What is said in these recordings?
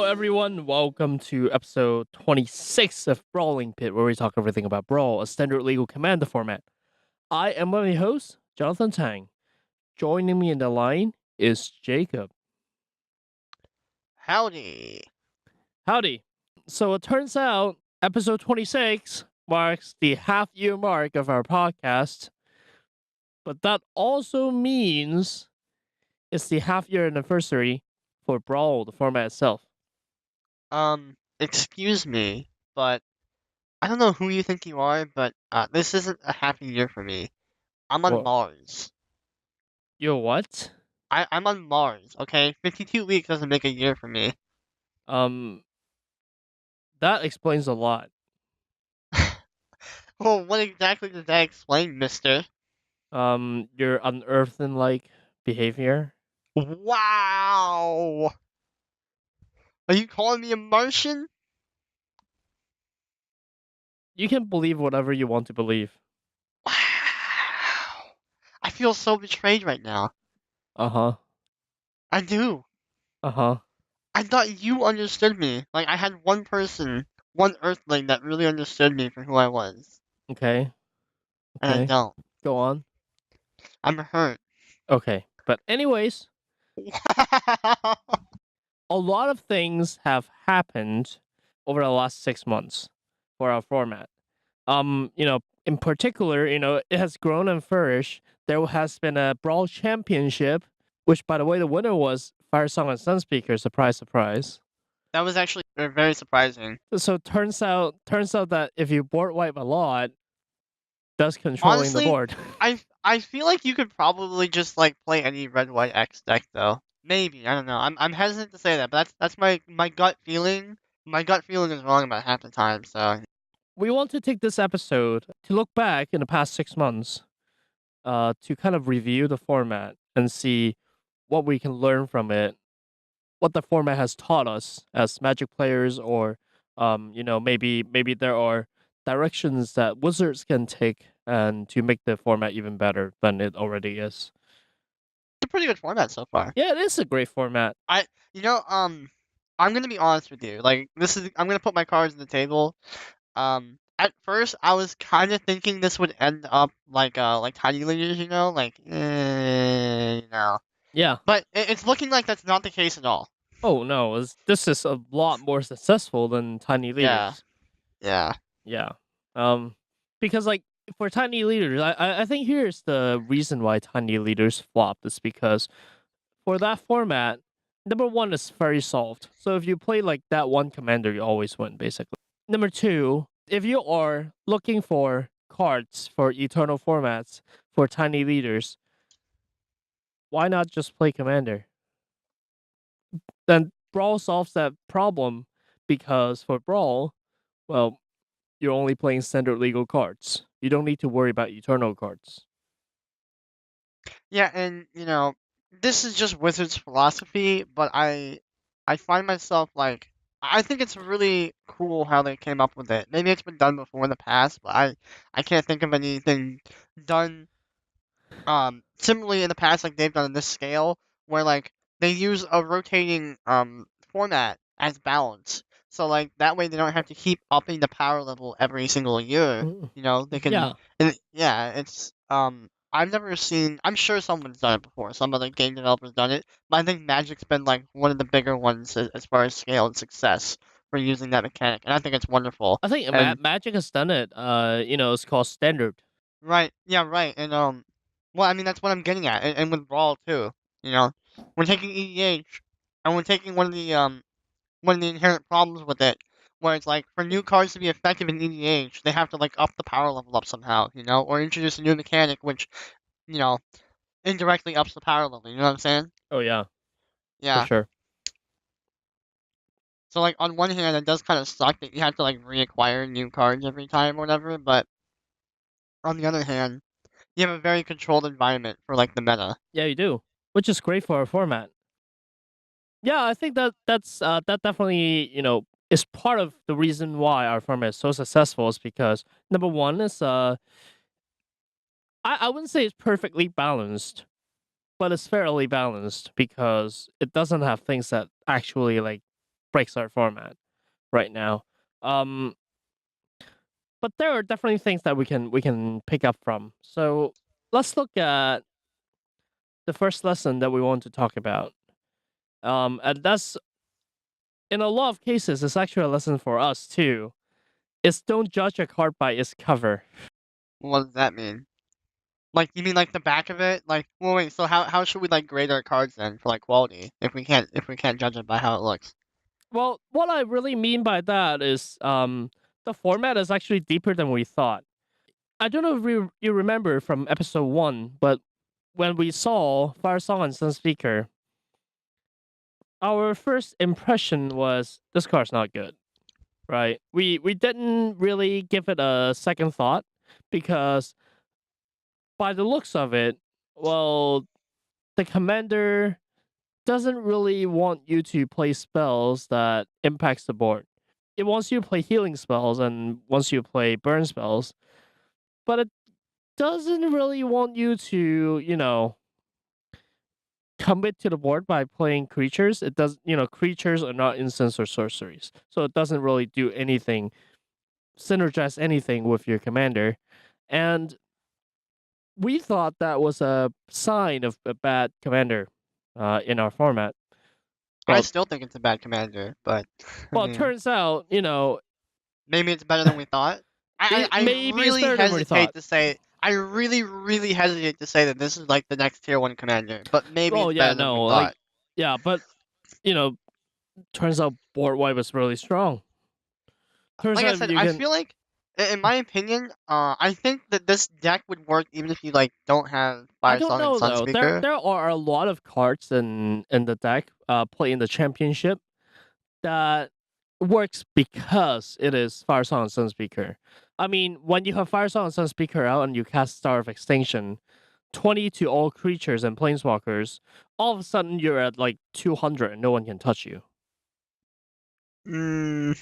everyone. Welcome to episode 26 of Brawling Pit, where we talk everything about Brawl, a standard legal commander format. I am one of your hosts, Johnathan Tang. Joining me in the line is Jacob. Howdy. Howdy. So it turns out episode 26 marks the half-year mark of our podcast, but that also means it's the half-year anniversary for Brawl, the format itself. Excuse me, but I don't know who you think you are, but this isn't a happy year for me. I'm on Well, Mars. you're what? I'm on Mars, okay? 52 weeks doesn't make a year for me. Um, that explains a lot. Well, what exactly does that explain, mister? Your unearthing like behavior. Wow! Are you calling me a Martian? You can believe whatever you want to believe. Wow! I feel so betrayed right now. Uh huh. I do. Uh huh. I thought you understood me. Like, I had one person, one Earthling that really understood me for who I was. Okay. And I Okay. don't. Go on. I'm hurt. Okay. But anyways, a lot of things have happened over the last 6 months for our format. In particular, it has grown and flourished. There has been a Brawl Championship, which, by the way, the winner was Fire Song and Sunspeaker. Surprise, surprise. That was actually very surprising. So turns out that if you board wipe a lot, that's controlling the Honestly, board. I feel like you could probably just like play any red white X deck though. Maybe, I don't know. I'm hesitant to say that, but that's my gut feeling. My gut feeling is wrong about half the time, so We want to take this episode to look back in the past 6 months, to kind of review the format and see what we can learn from it, what the format has taught us as Magic players, or maybe there are directions that Wizards can take and to make the format even better than it already is. it's a pretty good format so far. Yeah, it is a great format. I you know, I'm gonna be honest with you. Like I'm gonna put my cards on the table. At first I was kind of thinking this would end up like Tiny Leaders, Yeah. But it's looking like that's not the case at all. Oh no, this is a lot more successful than Tiny Yeah, Leaders. yeah. Yeah. Because like for Tiny Leaders, I think here's the reason why Tiny Leaders flopped is because for that format, number one is very soft. So if you play like that one commander, you always win basically. Number two, if you are looking for cards for eternal formats for Tiny Leaders, why not just play commander? Then Brawl solves that problem because for Brawl, well, you're only playing standard legal cards. You don't need to worry about eternal cards. Yeah, and this is just Wizards philosophy, but I find myself like I think it's really cool how they came up with it. Maybe it's been done before in the past, but I can't think of anything done similarly in the past like they've done in this scale where like they use a rotating format as balance. So like that way they don't have to keep upping the power level every single year. Mm, They can yeah, yeah, it's I've never seen I'm sure someone's done it before. Some other game developers done it, but I think Magic's been like one of the bigger ones as far as scale and success for using that mechanic, and I think it's wonderful. I think And Magic has done it. It's called standard. right, yeah, right, and well, I mean that's what I'm getting at, and with Brawl too. You know, we're taking EDH, and we're taking one of the inherent problems with it, where it's like for new cards to be effective in EDH, they have to like up the power level up somehow, or introduce a new mechanic which you know indirectly ups the power level. You know what I'm saying? Oh yeah, for Yeah. sure. So like on one hand, it does kind of suck that you have to like reacquire new cards every time or whatever, but on the other hand, you have a very controlled environment for like the meta. Yeah, you do, which is great for our format. Yeah, I think that definitely is part of the reason why our format is so successful is because number one is I wouldn't say it's perfectly balanced, but it's fairly balanced because it doesn't have things that actually like breaks our format right now. Um, but there are definitely things that we can pick up from. So let's look at the first lesson that we want to talk about. And that's in a lot of cases, it's actually a lesson for us too. Is don't judge a card by its cover. What does that mean? Like, you mean like the back of it? Like, well, wait. So how should we like grade our cards then for like quality if we can't judge it by how it looks? Well, what I really mean by that is the format is actually deeper than we thought. I don't know if you remember from episode 1, but when we saw Fire Song and Sun Speaker, our first impression was this card's not good, right? We didn't really give it a second thought because by the looks of it, well, the commander doesn't really want you to play spells that impacts the board. It wants you to play healing spells and wants you to play burn spells, but it doesn't really want you to, commit to the board by playing creatures. It does, creatures are not instants or sorceries, so it doesn't really do anything, synergize anything with your commander. And we thought that was a sign of a bad commander in our format. I Well, still think it's a bad commander, but I well, it mean, turns out, maybe it's better than we thought. it I maybe is really better than we hesitate thought. to say. I really, really hesitate to say that this is like the next tier 1 commander, but maybe Oh it's yeah, better than we no, like thought. yeah, but you know, turns out board wipe was really strong. Turns Like I out said, you I can. feel like, in my opinion, I think that this deck would work even if you like don't have I Fire don't Song and know though. There Sunspeaker. there are a lot of cards in the deck play in the championship that works because it is Fire Song and Sunspeaker. I mean, when you have Fire Song and Sunspeaker out and you cast Star of Extinction, 20 to all creatures and planeswalkers, all of a sudden you're at like 200 and no one can touch you. Mm,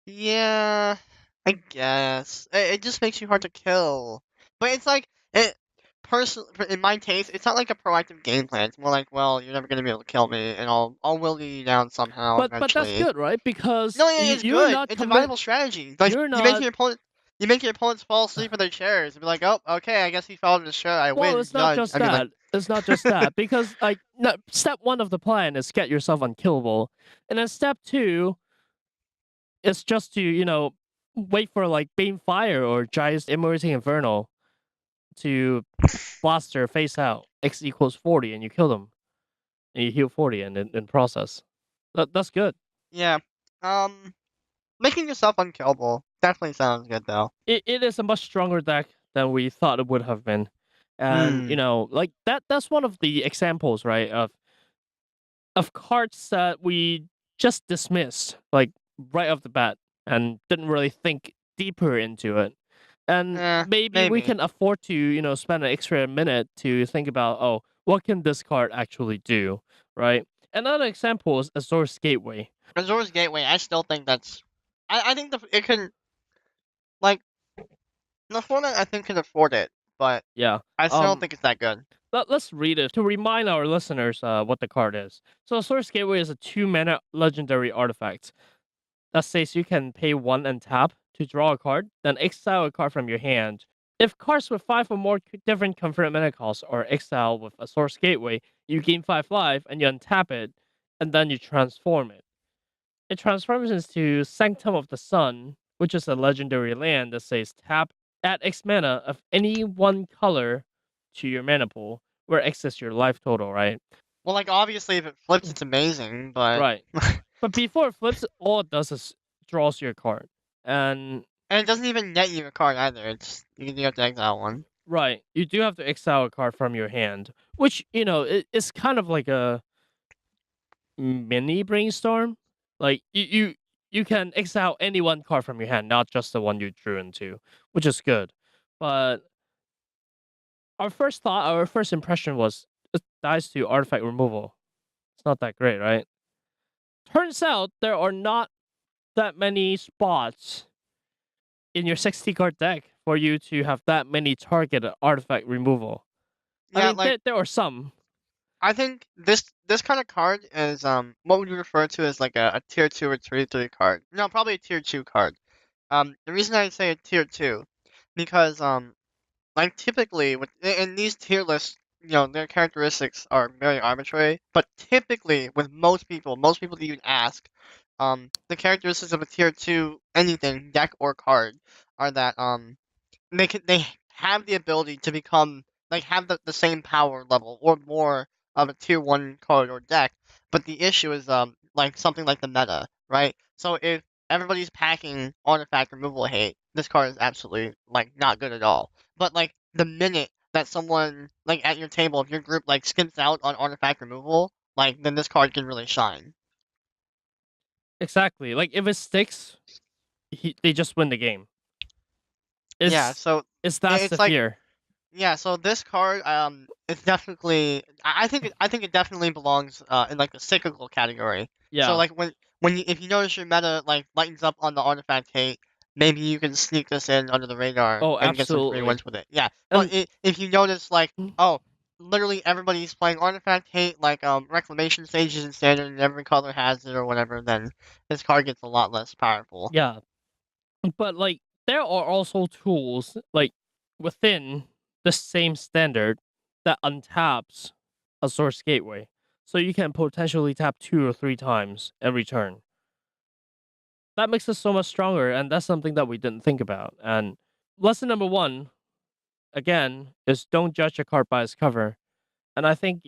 yeah, I guess. It just makes you hard to kill. But it's like, in my case, it's not like a proactive game plan. It's more like, well, you're never gonna be able to kill me, and I'll will you down somehow But that's eventually. good, right? Because No, yeah, it's you're good. not It's a commit. viable strategy. Like You're you make not. your opponent, you make your opponents fall asleep in their chairs and be like, oh, okay, I guess he fell in his chair. I Well, win, it's not judge. just I mean, like, that. It's not just that because like no, step one of the plan is get yourself unkillable, and then step two is just to wait for like Bane Fire or Giant's Immorting Inferno to blast their face out. X equals 40, and you kill them, and you heal 40, and in process, that's good. yeah. Um, Making yourself unkillable definitely sounds good though. It is a much stronger deck than we thought it would have been, and Hmm. like that's one of the examples, right, of cards that we just dismissed, like right off the bat, and didn't really think deeper into it. And maybe we Maybe. can afford to, spend an extra minute to think about, oh, what can this card actually do, right? Another example is Azor's Gateway. Azor's Gateway. I still think that's. I think it can like the format. I think can afford it, but Yeah. I still don't think it's that good. Let's read it to remind our listeners what the card is. So Azor's Gateway is a 2-mana legendary artifact that says you can pay 1 and tap to draw a card, then exile a card from your hand. If cards with 5 or more different confirmed mana costs are exiled with a Source Gateway, you gain 5 life and you untap it, and then you transform it. It transforms into Sanctum of the Sun, which is a legendary land that says tap, add X mana of any one color to your mana pool, where X is your life total, right? Well, like obviously, if it flips, it's amazing, but Right. But before it flips, all it does is draws your card. And and it doesn't even net you a card either. You have to exile one. right, you do have to exile a card from your hand, which it's kind of like a mini brainstorm. Like you can exile any one card from your hand, not just the one you drew into, which is good. But our first impression was it dies to artifact removal. It's not that great, right? Turns out there are not that many spots in your 60 card deck for you to have that many targeted artifact removal. I Yeah, mean, like there are some, I think this kind of card is what we refer to as like a tier 2 or tier 3 card. No, probably a tier 2 card. The reason I say a tier 2 because like typically with in these tier lists, their characteristics are very arbitrary, but typically with most people that you ask, the characteristics of a tier 2 anything deck or card are that they have the ability to become like have the same power level or more of a tier 1 card or deck, but the issue is like something like the meta, right? So if everybody's packing artifact removal hate, this card is absolutely like not good at all. But like the minute that someone like at your table, if your group like skips out on artifact removal, like then this card can really shine. Exactly. Like if it sticks, they just win the game. Yeah, Is so is that it's like severe? yeah, so this card, it's definitely. I think it definitely belongs in like the cyclical category. So Yeah. like when if you notice your meta like lightens up on the artifact hate, maybe you can sneak this in under the radar Oh, and get some free absolutely. wins with it. Yeah, but And if you notice like oh, literally everybody's playing artifact hate like reclamation stages in standard and every color has it or whatever, then this card gets a lot less powerful. yeah, but like there are also tools like within the same standard that untaps a source gateway. So you can potentially tap 2 or 3 times every turn. That makes us so much stronger, and that's something that we didn't think about. And lesson number one, again, is don't judge a card by its cover. And I think,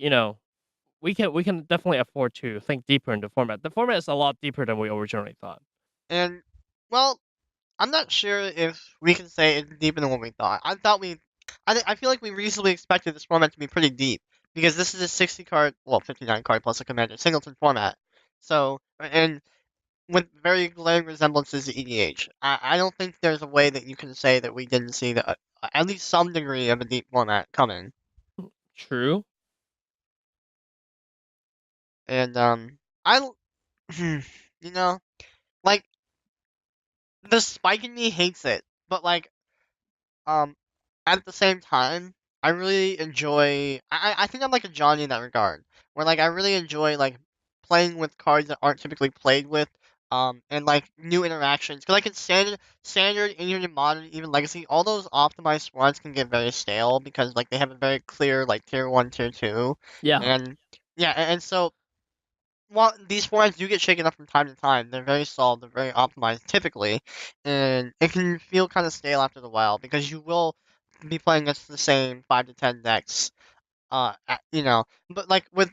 we can definitely afford to think deeper in the format. The format is a lot deeper than we originally thought. And well, I'm not sure if we can say it's deeper than what we thought. I thought I feel like we reasonably expected this format to be pretty deep because this is a 60 card, well, 59 card plus a commander singleton format. So, and with very glaring resemblances to EDH, I don't think there's a way that you can say that we didn't see at least some degree of a deep format coming. True. And I, you know, like the spike in me hates it, but like Um, at the same time, I really enjoy. I think I'm like a Johnny in that regard, where like I really enjoy like playing with cards that aren't typically played with, and like new interactions. Cause like in standard, and even in modern, even legacy, all those optimized squads can get very stale because like they have a very clear like tier 1, tier 2, Yeah. and yeah, and so well, these formats do get shaken up from time to time. They're very solid, they're very optimized typically, and it can feel kind of stale after a while because you will be playing against the same 5 to 10 decks. But like with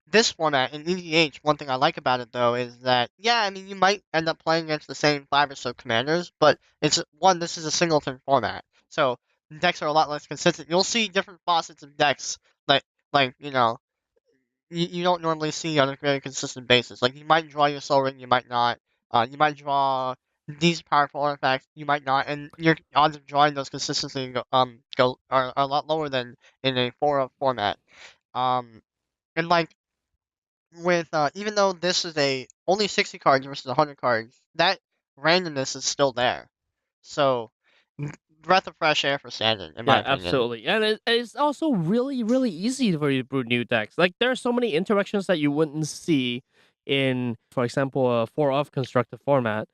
this format in EDH, one thing I like about it though is that yeah, I mean you might end up playing against the same 5 or so commanders, but this is a singleton format, so decks are a lot less consistent. You'll see different faucets of decks, like like you know you don't normally see on a very consistent basis. Like you might draw your Soul Ring, you might not. You might draw these powerful artifacts, you might not, and your odds of drawing those consistently are a lot lower than in a 4 of format. Um, and like with even though this is a only 60 cards versus 100 cards, that randomness is still there. So breath of fresh air for standard, in my Yeah, opinion. absolutely. And it's also really, really easy for you to brew new decks. Like, there are so many interactions that you wouldn't see in, for example, a 4 of constructed format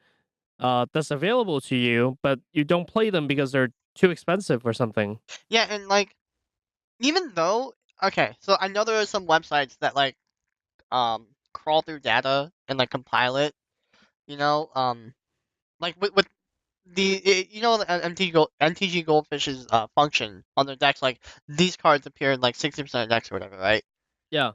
that's available to you, but you don't play them because they're too expensive or something. Yeah, and like even though okay, so I know there are some websites that like crawl through data and like compile it, you know, like with the MTG Goldfish's function on their decks, like these cards appear in like 60% of decks or whatever, right? Yeah,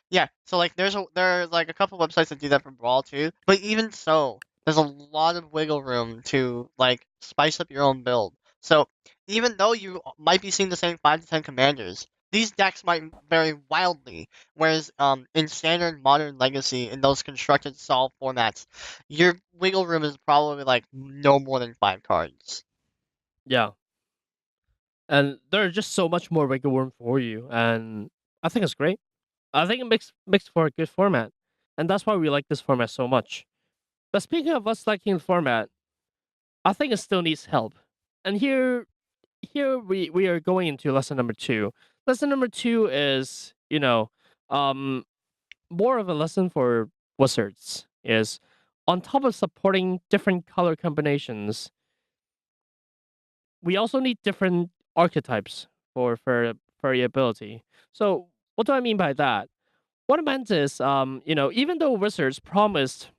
Yeah, so like there's like a couple websites that do that for Brawl too, but even so, there's a lot of wiggle room to like spice up your own build. So even though you might be seeing the same 5 to 10 commanders, these decks might vary wildly. Whereas in standard, modern, legacy, in those constructed solve formats, your wiggle room is probably like no more than 5 cards. yeah. And there's just so much more wiggle room for you. And I think it's great. I think it makes for a good format. And that's why we like this format so much. But speaking of us liking the format, I think it still needs help. And here we are going into lesson number two. Lesson number two is, Um, More of a lesson for wizards is on top of supporting different color combinations, we also need different archetypes for variability. So what do I mean by that? What I meant is, even though wizards promised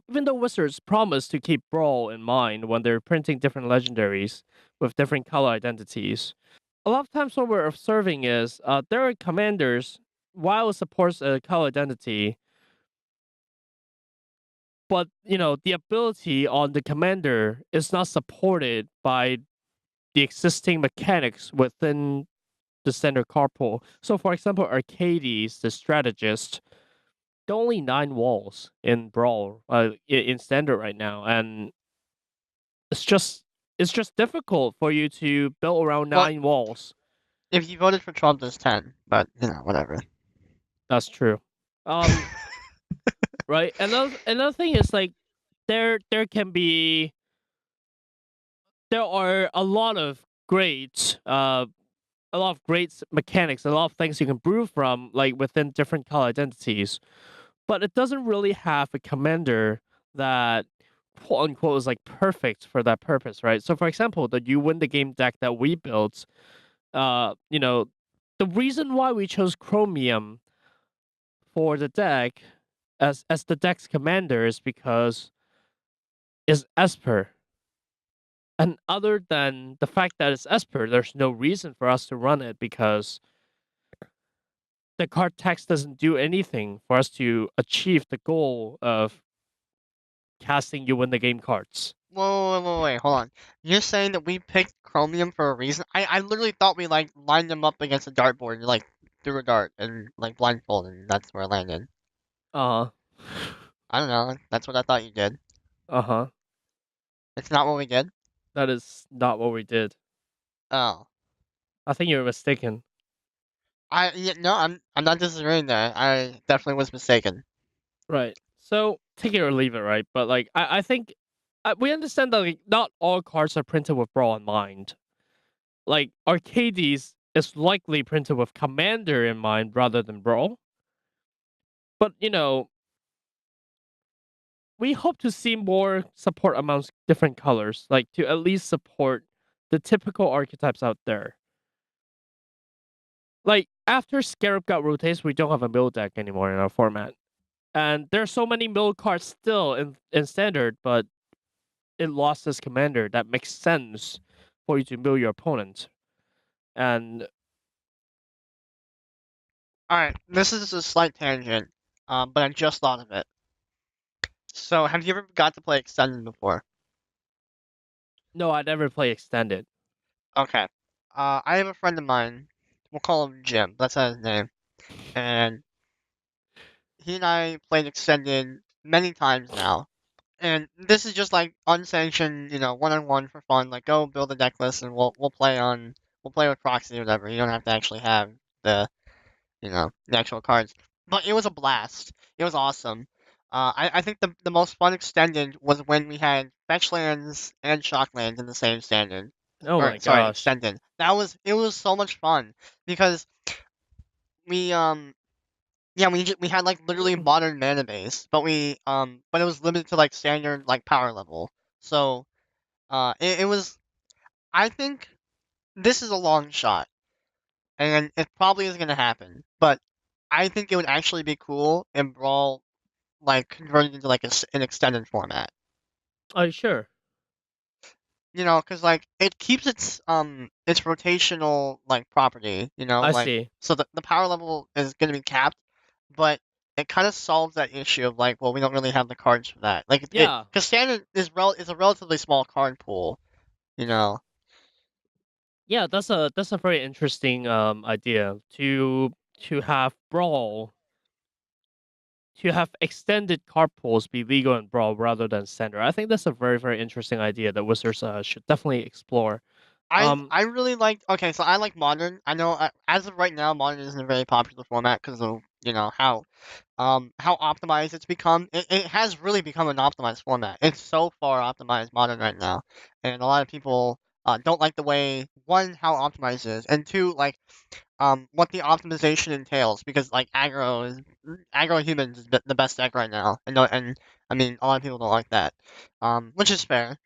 to keep Brawl in mind when they're printing different legendaries with different color identities, a lot of times what we're observing is there are commanders, while it supports a color identity, but the ability on the commander is not supported by the existing mechanics within the standard card pool. So, for example, Arcades, the strategist, there are only 9 walls in Brawl, in standard right now, and it's just it's just difficult for you to build around Well, 9 walls. if you voted for Trump, there's 10, but whatever. That's true. Um, right. Another thing is like there can be there are a lot of great mechanics, a lot of things you can brew from, like within different color identities. But it doesn't really have a commander that quote unquote is like perfect for that purpose, right? So for example, the you win the game deck that we built, uh, you know, the reason why we chose Chromium for the deck as the deck's commander is because is Esper. And other than the fact that it's Esper, there's no reason for us to run it because the card text doesn't do anything for us to achieve the goal of casting you win the game cards. Wait, hold on. You're saying that we picked Chromium for a reason? I literally thought we like lined them up against a dartboard and like threw a dart and like blindfolded and that's where it landed. Uh I don't know. That's what I thought you did. huh. It's not what we did. That is not what we did. Oh. I think you're mistaken. No, I'm not disagreeing there. I definitely was mistaken. Right. So take it or leave it, right? But like I think we understand that like, not all cards are printed with Brawl in mind. Like Arcades is likely printed with Commander in mind rather than Brawl. But we hope to see more support amongst different colors, like to at least support the typical archetypes out there. Like after Scarab got rotates, we don't have a mill deck anymore in our format. And there's so many mill cards still in standard, but it lost its commander. That makes sense for you to mill your opponent. And Alright, this is a slight tangent, but I just thought of it. So, have you ever got to play Extended before? no, I never play extended. Okay. I have a friend of mine. We'll call him Jim. That's not his name. And he and I played Extended many times now. And this is just like unsanctioned, one-on-one for fun. Like, go build a deck list and we'll play with proxy or whatever. You don't have to actually have the the actual cards. But it was a blast. It was awesome. I think the most fun extended was when we had fetch lands and shock lands in the same standard. Oh Or my sorry, gosh. extended. It was so much fun because we yeah we had like literally modern mana base, but but it was limited to like standard like power level. So it was I think this is a long shot and it probably is gonna happen, but I think it would actually be cool if Brawl like converted into like an extended format. Oh sure. Because like it keeps its rotational like property. I Like see. so the power level is gonna be capped, but it kind of solves that issue of like, well, we don't really have the cards for that. Like it Yeah. because standard is a relatively small card pool. You know. Yeah, that's a very interesting idea to have Brawl to have extended card pools be legal in Brawl rather than standard. I think that's a very, very interesting idea that Wizards should definitely explore. I really like okay, so I like modern. I know as of right now, modern isn't a very popular format because of how optimized it's become. It has really become an optimized format. It's so far optimized modern right now, and a lot of people don't like the way, one, how optimized it is, and two, like what the optimization entails, because like aggro humans is the best deck right now, and I mean a lot of people don't like that, which is fair.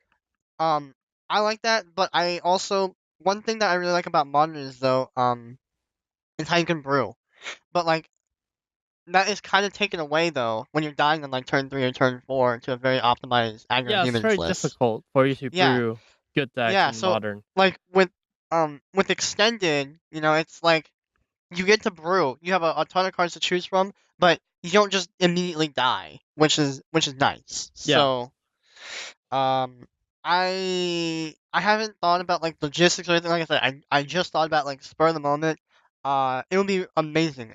Um, I like that, but I also, one thing that I really like about modern is though is how you can brew, but like that is kind of taken away though when you're dying on like turn 3 or turn 4 to a very optimized aggro Yeah, it's humans very list. difficult for you to Yeah, brew good decks yeah. in So modern. like with extended, it's like you get to brew. You have a ton of cards to choose from, but you don't just immediately die, which is nice. Yeah. So um, I haven't thought about like logistics or anything. Like I said, I just thought about like spur of the moment. It would be amazing.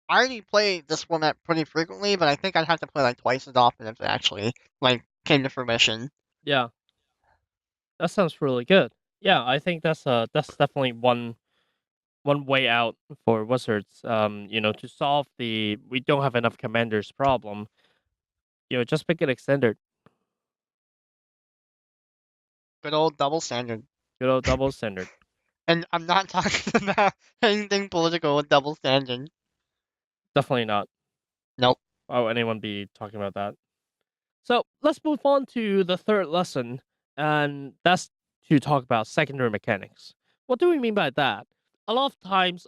I already play this format pretty frequently, but I think I'd have to play like twice as often if it actually like came to fruition. Yeah. That sounds really good. Yeah, I think that's definitely one way out for wizards. To solve the we don't have enough commanders problem. Just make it extended. Good old double standard. Good old double standard. And I'm not talking about anything political with double standard. Definitely not. Nope. Why would anyone be talking about that? So let's move on to the third lesson, and that's to talk about secondary mechanics. What do we mean by that? A lot of times,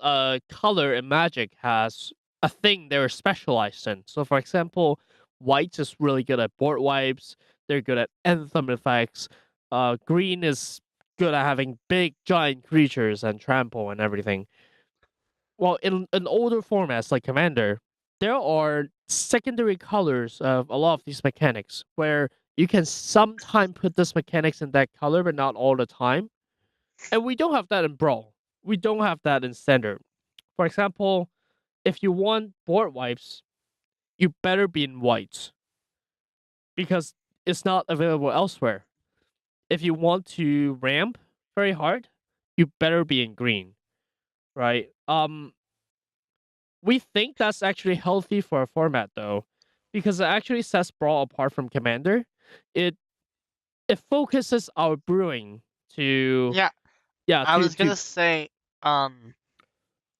color and magic has a thing they're specialized in. So, for example, white is really good at board wipes. They're good at anthem effects. Green is good at having big giant creatures and trample and everything. Well, in older formats like Commander, there are secondary colors of a lot of these mechanics where you can sometime put this mechanics in that color, but not all the time. And we don't have that in Brawl. We don't have that in Standard. For example, if you want board wipes, you better be in white because it's not available elsewhere. If you want to ramp very hard, you better be in green, right? We think that's actually healthy for a format though, because it actually sets Brawl apart from Commander. It it focuses our brewing to Yeah, yeah I was to gonna say, um,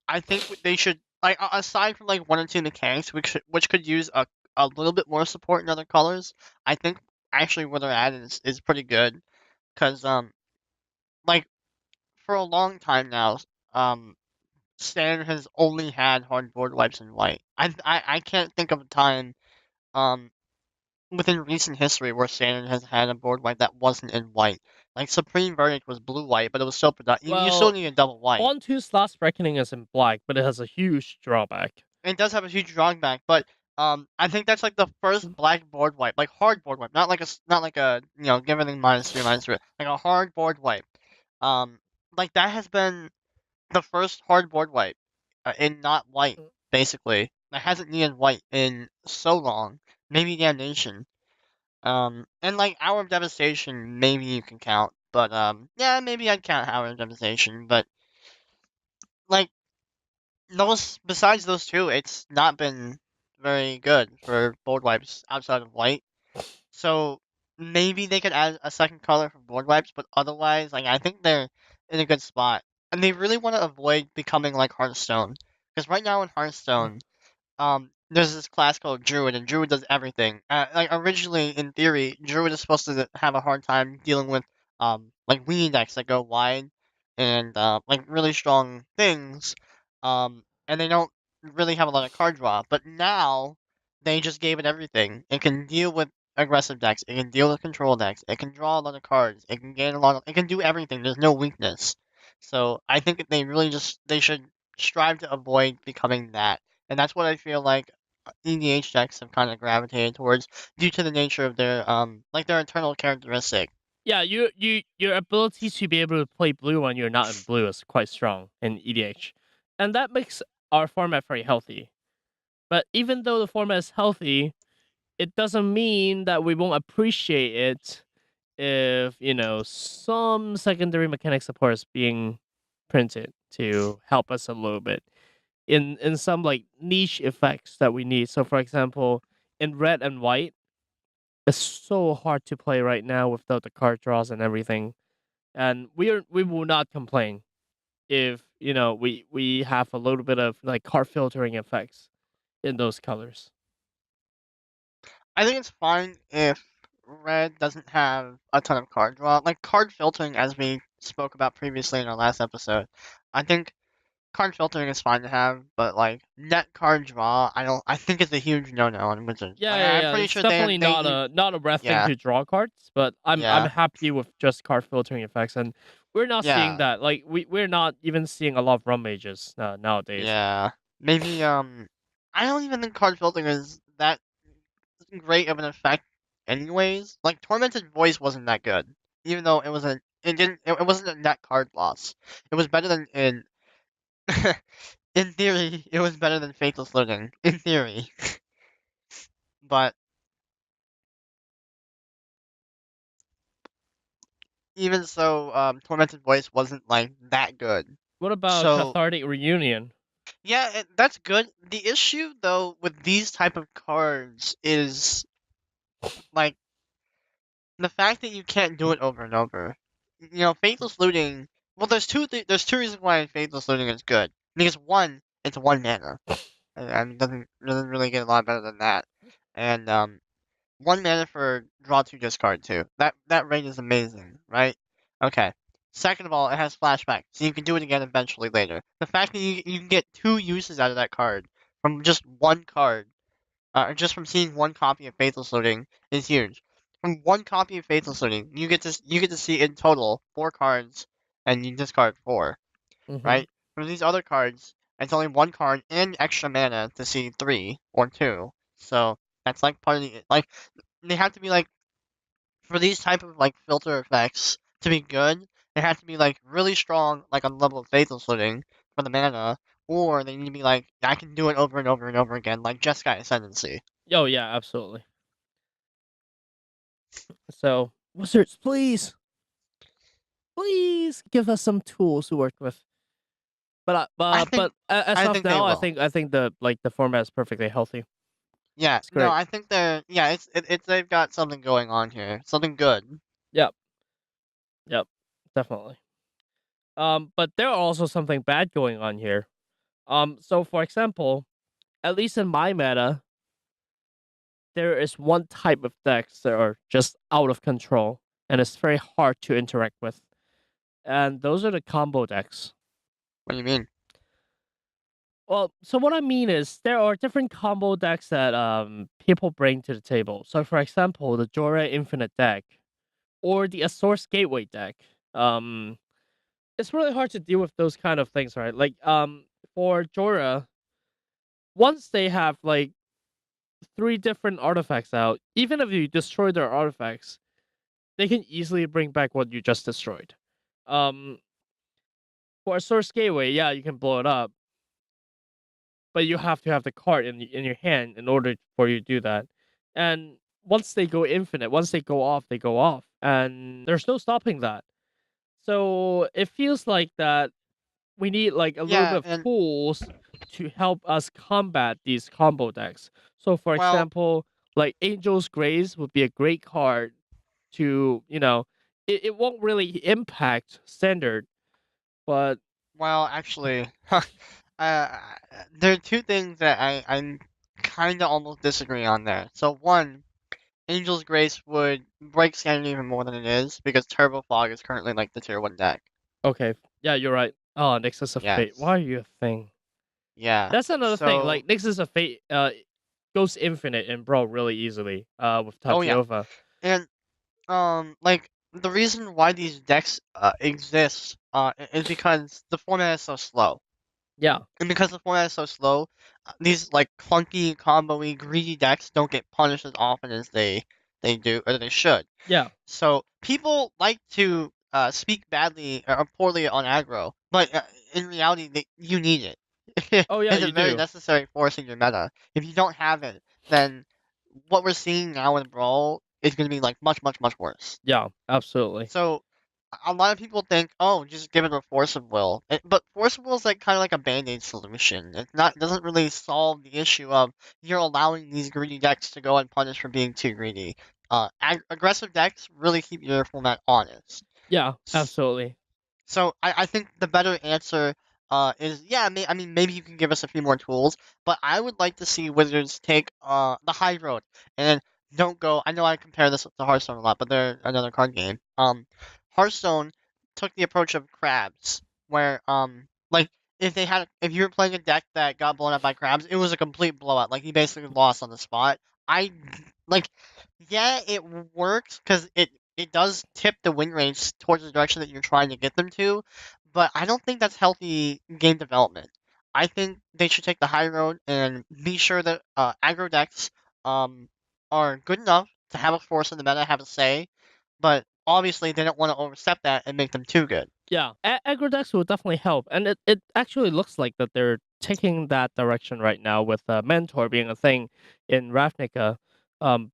I think they should like aside from like one or two mechanics, which could use a little bit more support in other colors. I think actually where they're at is pretty good because like for a long time now, um Standard has only had hard board wipes in white. I can't think of a time um within recent history where Standard has had a board wipe that wasn't in white. Like Supreme Verdict was blue white, but it was still productive. You still well need a double white. on two's last reckoning is in black, but it has a huge drawback. It does have a huge drawback, but I think that's like the first black board wipe, like hard board wipe, not like a give everything -3, like a hard board wipe. Um, like that has been the first hard board wipe in not white, basically. That hasn't needed white in so long. Maybe Damnation. And like Hour of Devastation, maybe you can count, but yeah, maybe I'd count Hour of Devastation, but like those besides those two, it's not been very good for board wipes outside of white. So maybe they could add a second color for board wipes, but otherwise, like I think they're in a good spot, and they really want to avoid becoming like Hearthstone, because right now in Hearthstone, there's this class called Druid, and Druid does everything. Like originally, in theory, Druid is supposed to have a hard time dealing with like weenie decks that go wide and like really strong things, and they don't really have a lot of card draw. But now they just gave it everything. It can deal with aggressive decks. It can deal with control decks. It can draw a lot of cards. It can gain a lot of. It can do everything. There's no weakness. So I think that they should strive to avoid becoming that, and that's what I feel like EDH decks have kind of gravitated towards due to the nature of their like their internal characteristic. Yeah, your ability to be able to play blue when you're not in blue is quite strong in EDH, and that makes our format very healthy. But even though the format is healthy, it doesn't mean that we won't appreciate it if some secondary mechanic support is being printed to help us a little bit in some like niche effects that we need. So for example, in red and white, it's so hard to play right now without the card draws and everything. and we will not complain if we have a little bit of like card filtering effects in those colors. I think it's fine if red doesn't have a ton of card draw, like card filtering, as we spoke about previously in our last episode. I think card filtering is fine to have, but like net card draw, I don't. I think it's a huge no-no on Wizards. Yeah, Like yeah, I'm yeah. pretty It's sure definitely they not a red thing yeah to draw cards, but I'm yeah happy with just card filtering effects, and we're not seeing yeah that. Like we're not even seeing a lot of rum mages nowadays. yeah. Maybe I don't even think card filtering is that great of an effect, anyways. Like Tormented Voice wasn't that good, even though it wasn't a net card loss. It was better than in in theory, it was better than Faithless Looting. In theory. But even so, Tormented Voice wasn't like that good. What about So cathartic reunion? yeah, that's good. The issue though with these type of cards is like the fact that you can't do it over and over. You know, Faithless Looting. Well, there's two reasons why Faithless Looting is good. Because one, it's one mana. I mean, doesn't really get a lot better than that. And one mana for draw two discard too. That rate is amazing, right? Okay. Second of all, it has flashback, so you can do it again eventually later. The fact that you can get two uses out of that card from just one card, just from seeing one copy of Faithless Looting is huge. From one copy of Faithless Looting, you get to see in total four cards, and you discard four, Mm-hmm. right? For these other cards, it's only one card and extra mana to see three or two. So that's like part of the like they have to be like for these type of like filter effects to be good, they have to be like really strong, like on the level of Faithless Looting for the mana, or they need to be like I can do it over and over and over again, like Jeskai Ascendancy. Oh yeah, absolutely. So wizards, please give us some tools to work with. I think As I of think they now, will. I think the format is perfectly healthy. Yeah, It's no, great. I think they're yeah, it's they've got something going on here, something good. Yep, yep, definitely. But there are also something bad going on here. So for example, at least in my meta, there is one type of decks that are just out of control, and it's very hard to interact with. And those are the combo decks. What do you mean? Well, so what I mean is there are different combo decks that people bring to the table. So for example, the Jorah Infinite deck or the Azor's Gateway deck. Um, it's really hard to deal with those kind of things, right? Like for Jorah, once they have like three different artifacts out, even if you destroy their artifacts, they can easily bring back what you just destroyed. Um, for Azor's Gateway, yeah, you can blow it up, but you have to have the card in your hand in order for you to do that. And once they go infinite, once they go off, and there's no stopping that. So it feels like that we need like a little bit Yeah, of and tools to help us combat these combo decks. So for well, example, like Angel's Grace would be a great card to, it won't really impact standard, but actually, uh, there are two things that I'm kind of almost disagree on there. So one, Angel's Grace would break Scanner even more than it is because Turbo Fog is currently like the tier 1 deck. okay. Yeah, you're right. Oh, Nexus of Fate. Yes. Why are you a thing? Yeah. That's another thing. So, Like Nexus of Fate goes infinite in Brawl really easily with oh yeah. Tatiova. And like the reason why these decks exist is because the format is so slow. Yeah. And because the format is so slow, these like clunky, combo-y, greedy decks don't get punished as often as they do or they should. Yeah. So people like to speak badly or poorly on aggro, but in reality, you need it. Oh yeah, It's a you very do. necessary force in your meta. If you don't have it, then what we're seeing now in Brawl is going to be like much worse. Yeah, absolutely. So a lot of people think, oh, just give it a force of will, but force of will is like kind of like a band-aid solution. It doesn't really solve the issue of you're allowing these greedy decks to go unpunished for being too greedy. Aggressive decks really keep your format honest. Yeah, absolutely. So I think the better answer is yeah. I mean maybe you can give us a few more tools, but I would like to see Wizards take the high road and don't go. I know I compare this to Hearthstone a lot, but they're another card game. Hearthstone took the approach of crabs, where like if you were playing a deck that got blown up by crabs, it was a complete blowout. Like you basically lost on the spot. I like yeah, it works because it does tip the win rates towards the direction that you're trying to get them to, but I don't think that's healthy game development. I think they should take the high road and be sure that aggro decks um are good enough to have a force in the meta, have a say, but obviously they don't want to overstep that and make them too good. Yeah, aggro decks will definitely help, and it actually looks like that they're taking that direction right now with mentor being a thing in Ravnica. Um,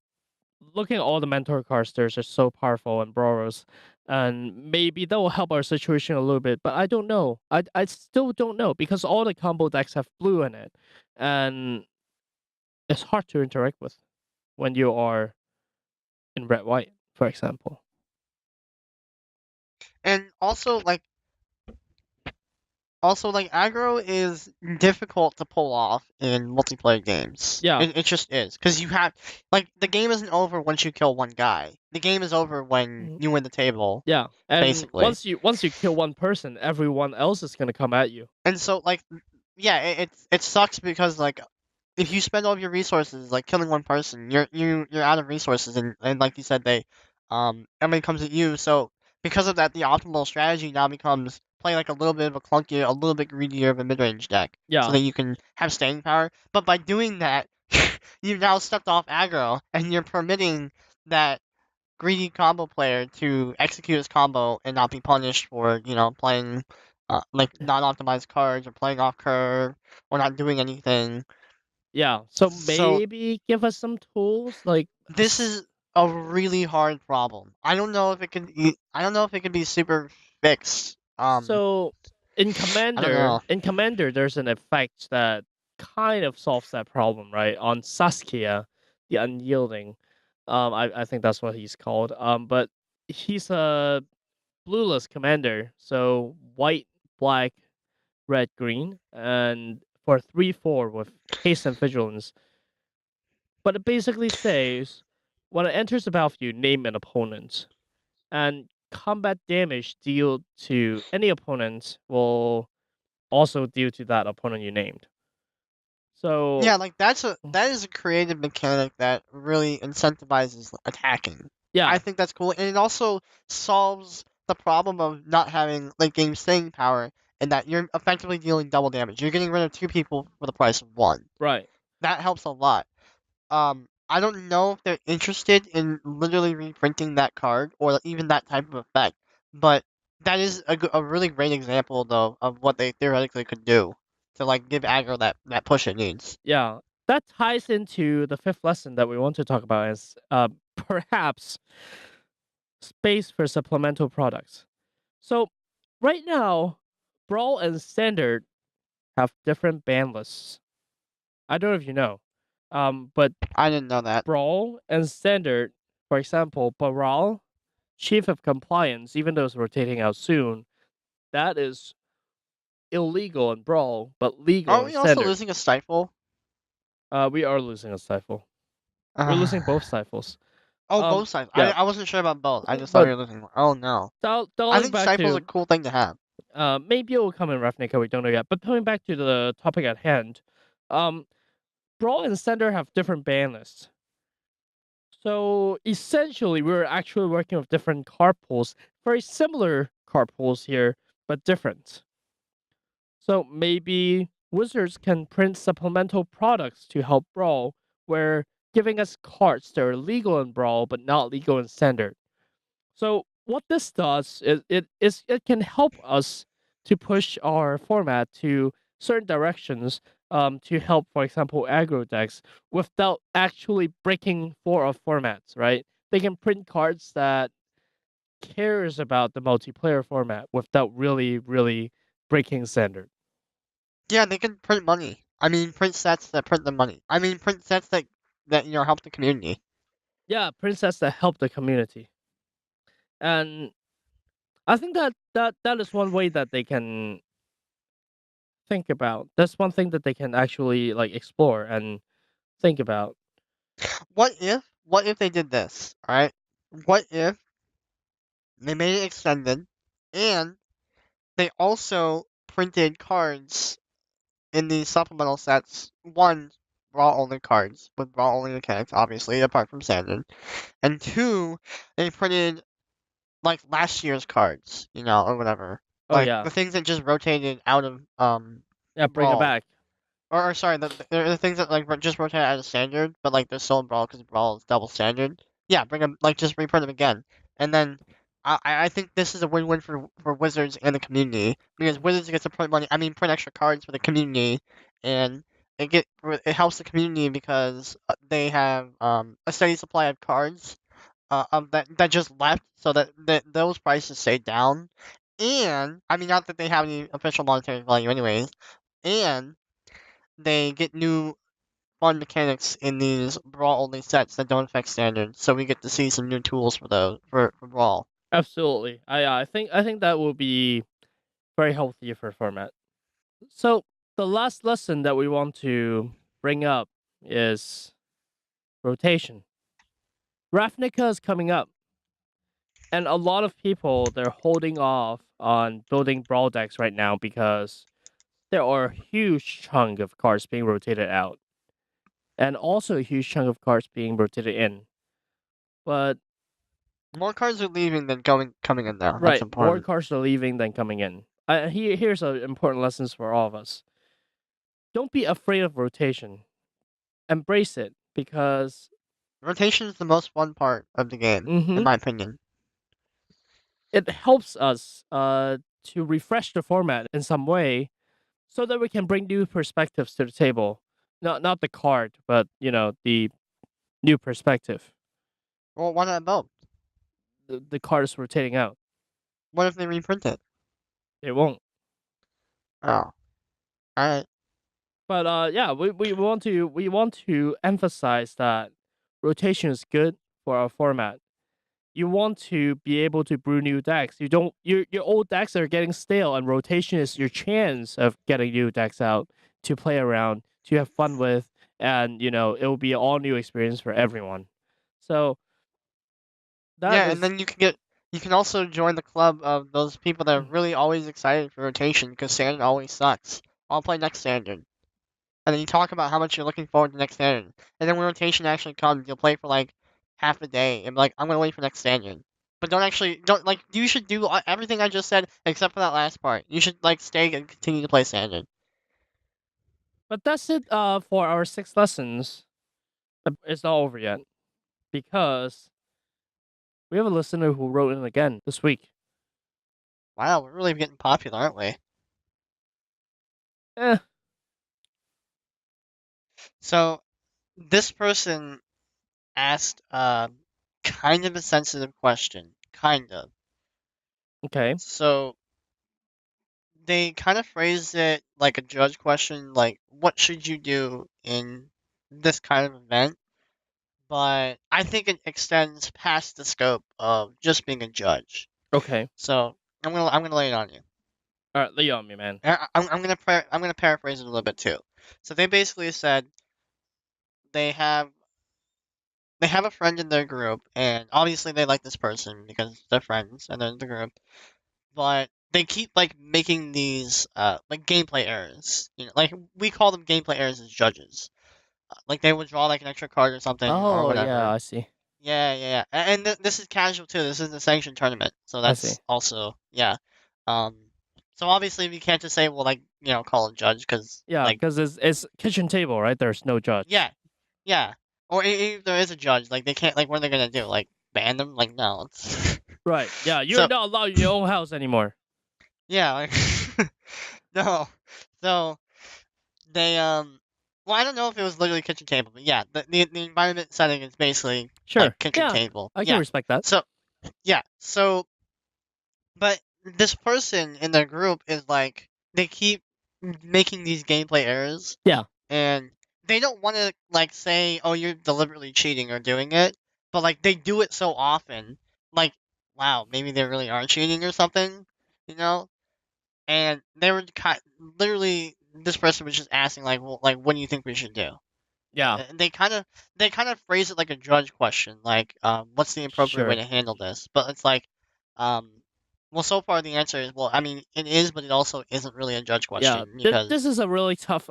Looking at all the mentor cards, they're just so powerful and Brawlers, and maybe that will help our situation a little bit. But I don't know. I still don't know because all the combo decks have blue in it, and it's hard to interact with when you are in red white, for example. And also, like, aggro is difficult to pull off in multiplayer games. Yeah. It just is. Because you have, like, the game isn't over once you kill one guy. The game is over when Mhm. you win the table, Yeah, and basically. once you kill one person, everyone else is gonna come at you. And so, like, yeah, it sucks because, like, if you spend all of your resources, like, killing one person, you're out of resources, and like you said, everybody comes at you, so because of that, the optimal strategy now becomes play, like, a little bit of a clunkier, a little bit greedier of a mid-range deck, so Yeah, that you can have staying power, but by doing that, you've now stepped off aggro, and you're permitting that greedy combo player to execute his combo and not be punished for, playing, like, non-optimized cards, or playing off curve, or not doing anything. yeah. So So maybe give us some tools like this is a really hard problem. I don't know if it can be super fixed. so I don't know. In Commander, there's an effect that kind of solves that problem, right? On Saskia, the Unyielding, I think that's what he's called. But he's a blueless commander, so white, black, red, green, and for 3/4 with haste and vigilance. But it basically says when it enters the battlefield, name an opponent, and combat damage dealt to any opponent will also due to that opponent you named. So Yeah, like that is a creative mechanic that really incentivizes attacking. I yeah, think that's cool, and it also solves the problem of not having late game staying power, and that you're effectively dealing double damage. You're getting rid of two people for the price of one. right. That helps a lot. I don't know if they're interested in literally reprinting that card or even that type of effect, but that is a really great example though of what they theoretically could do to like give aggro that push it needs. Yeah. That ties into the fifth lesson that we want to talk about is perhaps space for supplemental products. So right now, Brawl and Standard have different ban lists. I don't know if you know. But I didn't know that. Brawl and Standard, for example, Brawl, Chief of Compliance, even though it's rotating out soon, that is illegal in Brawl, but legal Are in we also Standard. losing a stifle? We are losing a stifle. We're losing both Uh, stifles. oh, both sides. Yeah, I wasn't sure about both. I just thought but we were losing one. Oh no. I dialing think back stifle's a to cool thing to have. maybe it will come in Ravnica, we don't know yet. But coming back to the topic at hand, um, Brawl and Standard have different ban lists. So essentially, we're actually working with different card pools, very similar card pools here, but different. So maybe Wizards can print supplemental products to help Brawl, where giving us cards that are legal in Brawl but not legal in Standard. So what this does is it can help us to push our format to certain directions to help, for example, aggro decks without actually breaking four of formats, right? They can print cards that cares about the multiplayer format without really breaking standard. Yeah, they can print money. I mean, print sets that print the money. I mean, print sets that help the community. Yeah, print sets that help the community. And I think that is one way that they can think about. That's one thing that they can actually like explore and think about. What if they did this? All right. What if they made it extended, and they also printed cards in the supplemental sets? One, Brawl only cards with Brawl only mechanics, obviously, apart from standard. And two, they printed like last year's cards, or whatever. Oh Like yeah, the things that just rotated out of yeah, bring it Brawl. back. Or sorry, the things that like just rotate out of standard, but like they're still in Brawl because Brawl is double standard. Yeah, bring them, like just reprint them again, and then I think this is a win-win for Wizards and the community, because Wizards gets to print money. I mean, print extra cards for the community, and it helps the community because they have a steady supply of cards that just left, so that those prices stay down. And I mean, not that they have any official monetary value, anyways. And they get new fun mechanics in these Brawl only sets that don't affect standard, so we get to see some new tools for those for Brawl. Absolutely. I think that will be very healthy for format. So the last lesson that we want to bring up is rotation. Ravnica is coming up, and a lot of people they're holding off on building brawl decks right now because there are a huge chunk of cards being rotated out, and also a huge chunk of cards being rotated in. But More cards are leaving than coming in now. That's right, more important. cards are leaving than coming in. Here's an important lessons for all of us. Don't be afraid of rotation. Embrace it because Rotation is the most fun part of the game, in mhm, my opinion. it helps us to refresh the format in some way so that we can bring new perspectives to the table. Not the card, but the new perspective. Well, why not both? The card is rotating out. What if they reprint it? It won't. Oh, alright. But yeah, we want to emphasize that rotation is good for our format. You want to be able to brew new decks. You don't your old decks are getting stale, and rotation is your chance of getting new decks out to play around, to have fun with, and it will be an all new experience for everyone. So that Yeah, and is then you can also join the club of those people that are really always excited for rotation because standard always sucks. I'll play next standard. And then you talk about how much you're looking forward to next standard. And then when rotation actually comes, you'll play for like half a day and be like, I'm gonna wait for next standard. But don't like you should do everything I just said except for that last part. You should like stay and continue to play standard. but that's it for our 6 lessons. It's not over yet because we have a listener who wrote in again this week. Wow, we're really getting popular, aren't we? Eh, So this person asked kind of a sensitive question. Kind of. okay. So they kind of phrased it like a judge question, like what should you do in this kind of event? But I think it extends past the scope of just being a judge. Okay. So I'm gonna lay it on you. All right, lay on me, man. I'm gonna paraphrase it a little bit too. So they basically said they have they have a friend in their group, and obviously they like this person because they're friends and they're in the group. But they keep like making these like gameplay errors. Like we call them gameplay errors as judges. Like they would draw like an extra card or something or Oh yeah, whatever. I see. Yeah, yeah, yeah. This is casual too. This is a sanctioned tournament, so I see. that's also yeah. Um, so obviously we can't just say well like call a judge because Yeah, like because it's kitchen table, right? There's no judge. yeah, yeah. Or if there is a judge, like they can't like what are they gonna do? Like ban them? Like no. It's Right. Yeah, you're so not allowed in your own house anymore. yeah, like no. So they well I don't know if it was literally kitchen table, but yeah, the environment setting is basically Sure. like kitchen Yeah, table. I can Yeah. respect that. So yeah, so but this person in their group is like they keep making these gameplay errors Yeah. and they don't want to like say oh you're deliberately cheating or doing it, but like they do it so often. Like wow, maybe they really are cheating or something, you know. And they were literally this person was just asking like, well, like, what do you think we should do? Yeah, And they kind of phrase it like a judge question, like, what's the appropriate way sure. to handle this? But it's like, um, well, so far the answer is, well, I mean, it is, but it also isn't really a judge Yeah, question this because, is a really tough,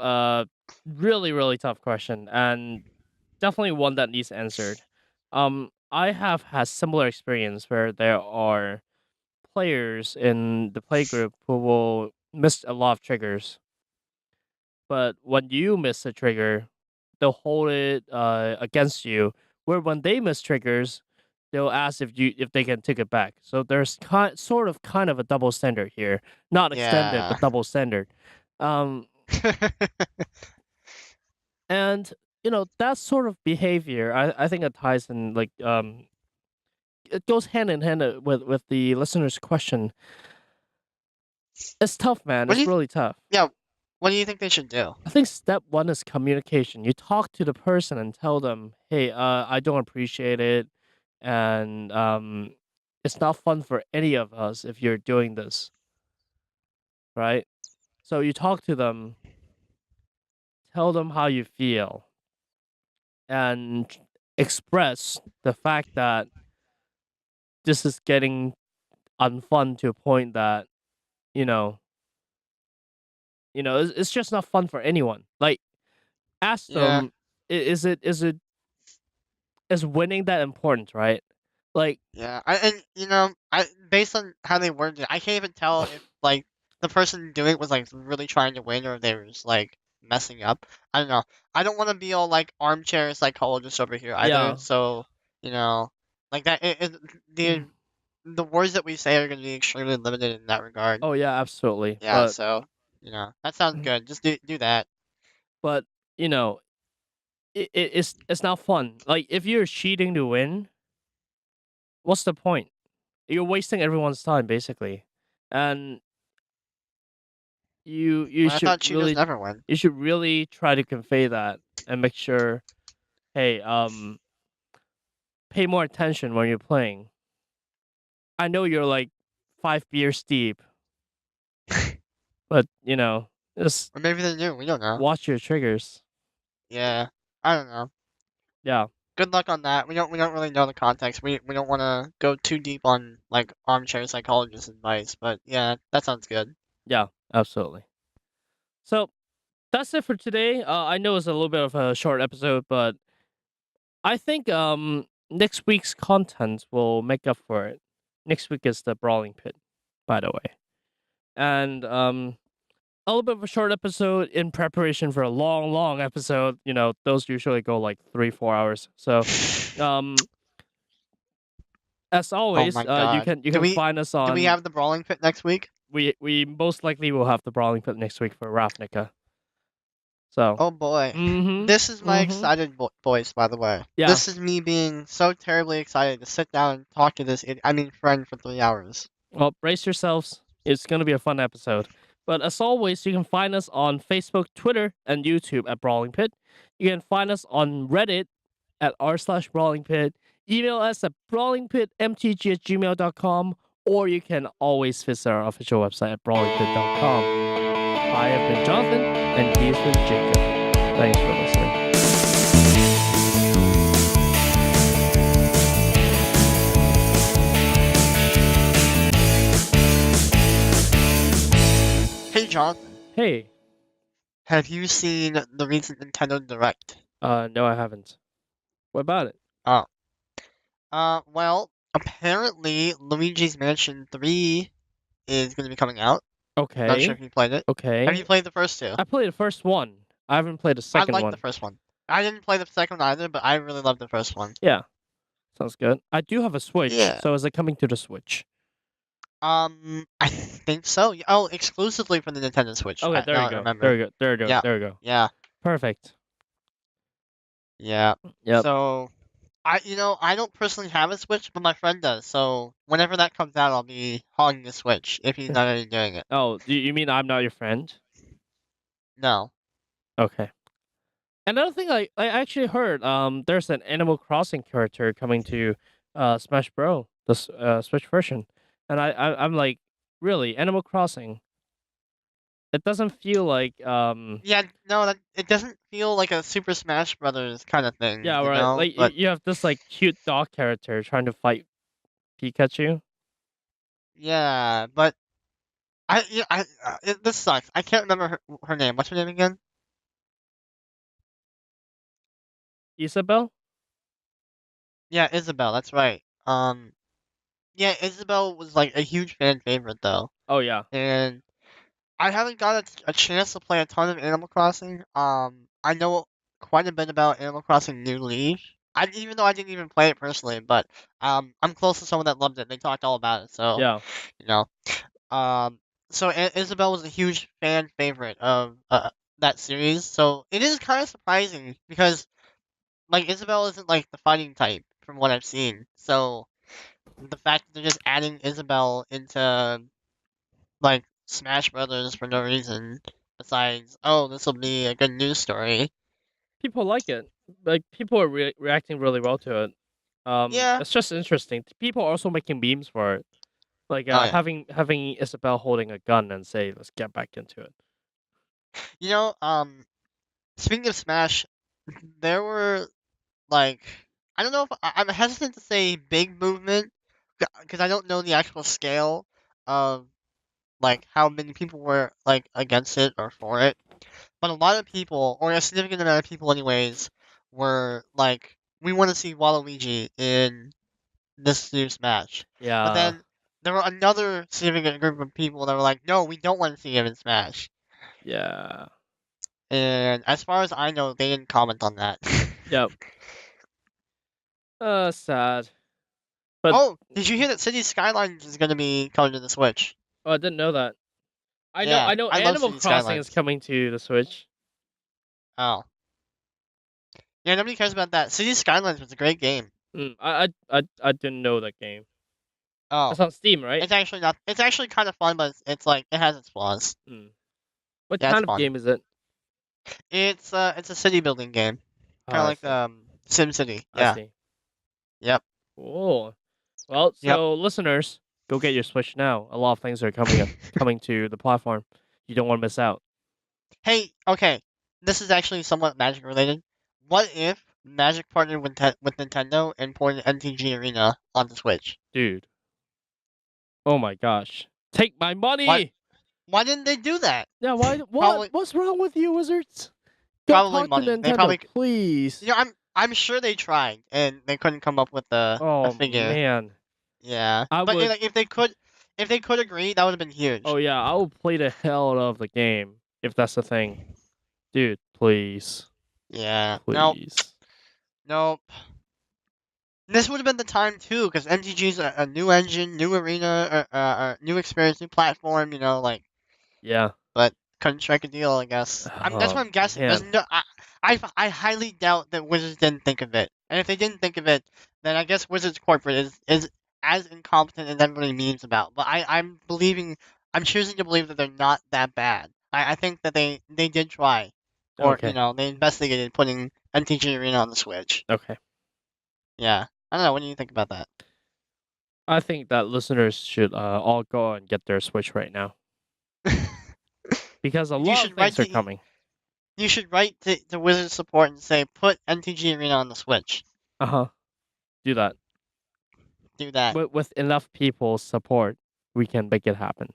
really tough question, and definitely one that needs answered. I have had similar experience where there are players in the playgroup who will miss a lot of triggers, but when you miss a trigger, they'll hold it against you. Where when they miss triggers, they'll ask if they can take it back. So there's kind of a double standard here, not extended yeah. but double standard. Um, and that sort of behavior, I think it ties in like it goes hand in hand with the listener's question. It's tough, man. What do It's you, really tough. yeah, what do you think they should do? I think step one is communication. You talk to the person and tell them, "Hey, I don't appreciate it, and it's not fun for any of us if you're doing this, right?" So you talk to them, tell them how you feel, and express the fact that this is getting unfun to a point that you know, it's just not fun for anyone. Like, ask Yeah, them, is winning that important, right? Like, yeah. I based on how they worded it, I can't even tell if like the person doing it was like really trying to win or if they were just like messing up. I don't know. I don't want to be all like armchair psychologist over here either. yeah. So you know, like that. The the words that we say are going to be extremely limited in that regard. Oh yeah, absolutely. Yeah. So that sounds good. Just do that. But you know, it's not fun. Like if you're cheating to win, what's the point? You're wasting everyone's time basically, and you But I should thought cheaters really never win. try to convey that and make sure, hey, pay more attention when you're playing. I know you're like 5 beers deep, but just Or maybe they do. We don't know. watch your triggers. Yeah. I don't know. Yeah, Good luck on that. We don't really know the context. We don't want to go too deep on like armchair psychologist advice, but yeah, that sounds good. yeah, absolutely. So that's it for today. I know it's a little bit of a short episode, but I think next week's content will make up for it. Next week is the Brawling Pit, by the way. And a little bit of a short episode in preparation for a long episode. Those usually go like 3-4 hours. So as Oh always, my you god. can find us Do we on have the brawling pit next week? we most likely will have the Brawling Pit next week for Ravnica. So Oh boy. mm-hmm. This is my Mm-hmm. excited voice, by the way. Yeah. This is me being so terribly excited to sit down and talk to this friend for 3 hours. Well, brace yourselves. It's going to be a fun episode. But as always, you can find us on Facebook, Twitter, and YouTube at Brawling Pit. You can find us on Reddit at r/Brawling Pit. Email us at brawlingpitmtg@gmail.com, or you can always visit our official website at brawlingpit.com. I have been Jonathan, and he's been Jacob. Thanks for listening. Hey Jonathan, Hey. have you seen the recent Nintendo Direct? No, I haven't. What about it? Oh. Well, apparently Luigi's Mansion 3 is going to be coming out. Not sure Okay. if you played it. Have Okay. you played the first two? I played the first one. I haven't played the I second liked the one. first one. I didn't play the second one either, but I really loved the first one. Yeah. Sounds good. I do have a Switch, Yeah. so is it coming to the Switch? I think so. Oh, exclusively for the Nintendo Switch. Okay, there Now you I go. remember. There you go. There you go. Yeah. There you go. Yeah. Perfect. Yeah. Yep. So, I don't personally have a Switch, but my friend does. So, whenever that comes out, I'll be hogging the Switch if he's not already doing it. Oh, you mean I'm not your friend? No. Okay. Another thing I actually heard there's an Animal Crossing character coming to Smash Bros. Switch version, and I'm like, really, Animal Crossing. It doesn't feel like Yeah, no, it doesn't feel like a Super Smash Brothers kind of thing, yeah, you right. know. Like But you have this like cute dog character trying to fight Pikachu. yeah, but this sucks. I can't remember her name. What's her name again? Isabel. Yeah, Isabel. That's right. Yeah, Isabel was like a huge fan favorite though, Oh yeah, and I haven't got a chance to play a ton of Animal Crossing. I know quite a bit about Animal Crossing New Leaf. Even though I didn't even play it personally, but I'm close to someone that loved it. They talked all about it, so yeah. you know. Um, so Isabel was a huge fan favorite of that series. So it is kind of surprising because like Isabel isn't like the fighting type from what I've seen. So the fact that they're just adding Isabel into like Smash Brothers for no reason besides, oh, this will be a good news story. People like it. Like people are reacting really well to it. Yeah. It's just interesting. People are also making memes for it. Like Oh yeah. having Isabel holding a gun and say, "Let's get back into it." You know, speaking of Smash, there were like I don't know if I'm hesitant to say big movement because I don't know the actual scale of like how many people were like against it or for it. But a lot of people, or a significant amount of people anyways, were like, we want to see Waluigi in this year's match. But Yeah, then there were another significant group of people that were like, no, we don't want to see him in Smash. yeah, And as far as I know, they didn't comment on that. yep. Sad. But Oh, did you hear that City Skylines is going to be coming to the Switch? oh, I didn't know that. Yeah, I know I love Animal City Crossing is Skylines. coming to the Switch. Oh. Yeah, nobody cares about that. City Skylines was a great game. I didn't know that game. Oh. It's on Steam, right? It's actually not. It's actually kind of fun, but it's like, it has its flaws. Mm. What Yeah, it's kind of fun. game is it? It's a city building game. Oh, Kind of I like see. Sim City. I Yeah. see. Yep. Cool. Well, Yep. so listeners, go get your Switch now. A lot of things are coming to the platform. You don't want to miss out, Hey, okay. This is actually somewhat Magic related. What if Magic partnered with Nintendo and ported NTG Arena onto Switch? dude. Oh my gosh. Take my What? money. Why didn't they do that? Yeah, why what? Probably, What's wrong with you, wizards? Go probably talk to money. They Nintendo, probably, please. I'm sure they tried and they couldn't come up with a Oh figure. man. Yeah, I but would like if they could agree, that would have been oh huge. yeah, I would play the hell out of the game if that's the thing. Dude, please. Yeah. Nope. Please. Nope. This would have been the time too, because MTG's a new engine, new arena, new experience, new platform. Like, Yeah. but couldn't strike a deal. I guess. That's what Oh I'm guessing. There's man. no. I highly doubt that Wizards didn't think of it. And if they didn't think of it, then I guess Wizards corporate is as incompetent as everybody memes about. But I'm choosing to believe that they're not that bad. I think that they did try, or Okay. they investigated putting MTG Arena on the Switch. Okay. Yeah. I don't know. What do you think about that? I think that listeners should all go and get their Switch right now because a You lot of should write things are to coming. you should write to Wizard support and say put NTG Arena on the Switch. Uh-huh. Do that. Do that. With enough people support, we can make it happen.